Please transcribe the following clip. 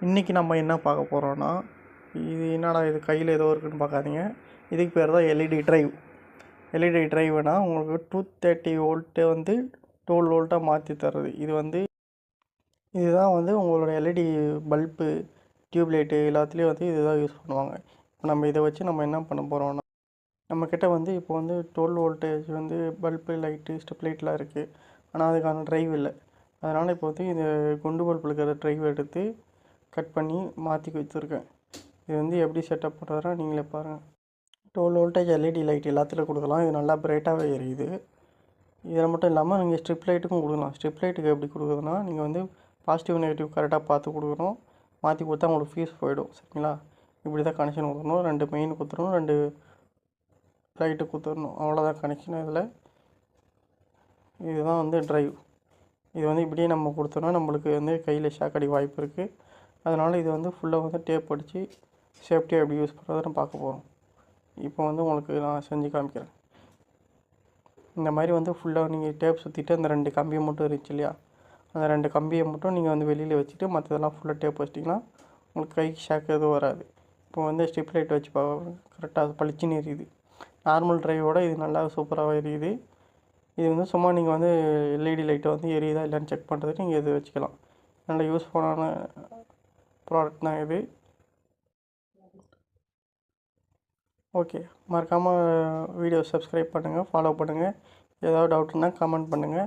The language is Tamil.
இன்றைக்கி நம்ம என்ன பார்க்க போகிறோன்னா, இது என்னடா இது கையில் ஏதோ இருக்குதுன்னு பார்க்காதீங்க. இதுக்கு பேர் தான் எல்இடி ட்ரைவ். எல்இடி ட்ரைவ்னா உங்களுக்கு 230 வோல்ட்டை வந்து 12 வோல்ட்டாக மாற்றி தர்றது. இதுதான் வந்து உங்களோட எல்இடி பல்பு, டியூப்லைட்டு எல்லாத்துலேயும் வந்து இதுதான் யூஸ் பண்ணுவாங்க. இப்போ நம்ம இதை வச்சு நம்ம என்ன பண்ண போகிறோம்னா, நம்மக்கிட்ட வந்து இப்போ வந்து 12 வோல்டேஜ் வந்து பல்பு, லைட்டு, ஸ்டெப் லைட்லாம் இருக்குது. ஆனால் அதுக்கான ட்ரைவ் இல்லை. அதனால் இப்போ வந்து இந்த குண்டு பல்பில் இருக்கிற ட்ரைவ் எடுத்து கட் பண்ணி மாற்றி வச்சுருக்கேன். இது வந்து எப்படி செட்டப் பண்ணுறதுனா நீங்களே பாருங்கள். 12 வோல்டேஜ் எல்இடி லைட் எல்லாத்துலையும் கொடுக்கலாம். இது நல்லா பிரைட்டாகவே எரியுது. இதில் மட்டும் இல்லாமல் நீங்கள் ஸ்ட்ரிப் லைட்டுக்கும் கொடுக்கலாம். ஸ்ட்ரிப் லைட்டுக்கு எப்படி கொடுக்குறதுனா, நீங்கள் வந்து பாசிட்டிவ் நெகட்டிவ் கரெக்டாக பார்த்து கொடுக்கணும். மாற்றி கொடுத்தா உங்களுக்கு ஃபியூஸ் போயிடும். சரிங்களா? இப்படி தான் கனெக்ஷன் கொடுக்கணும். 2 மெயின் கொடுத்துடணும், 2 லைட்டு கொடுத்துடணும். அவ்வளோதான் கனெக்ஷன். இதுதான் வந்து ட்ரைவ். இது வந்து இப்படியே நம்ம கொடுத்தோன்னா நம்மளுக்கு வந்து கையில் ஷாக் அடி வாய்ப்பு இருக்குது. அதனால் இது வந்து ஃபுல்லாக வந்து டேப் அடித்து சேஃப்டியாக எப்படி யூஸ் பண்ணுறதுன்னு பார்க்க போகிறோம். இப்போ வந்து உங்களுக்கு நான் செஞ்சு காமிக்கிறேன். இந்த மாதிரி வந்து ஃபுல்லாக நீங்கள் டேப் சுற்றிட்டு அந்த 2 கம்பியை மட்டும் இருந்துச்சு இல்லையா, அந்த 2 கம்பியை மட்டும் நீங்கள் வந்து வெளியில் வச்சுட்டு மற்றதெல்லாம் ஃபுல்லாக டேப் வச்சிட்டிங்கன்னா உங்களுக்கு கைக்கு ஷாக் எதுவும் வராது. இப்போ வந்து ஸ்ட்ரிப் லைட் வச்சு கரெக்டாக பளிச்சுன்னு எரியுது. நார்மல் ட்ரைவோட இது நல்லா சூப்பராக எரியுது. இது வந்து சும்மா நீங்கள் வந்து எல்இடி லைட்டை வந்து எரியுதா இல்லைன்னு செக் பண்ணுறதுக்கு நீங்கள் இது வச்சுக்கலாம். நல்ல யூஸ்ஃபுல்லான ப்ராடக்ட் தான் இது. ஓகே, மறக்காமல் வீடியோ சப்ஸ்கிரைப் பண்ணுங்கள், ஃபாலோ பண்ணுங்கள். ஏதாவது டவுட்னா கமெண்ட் பண்ணுங்கள்.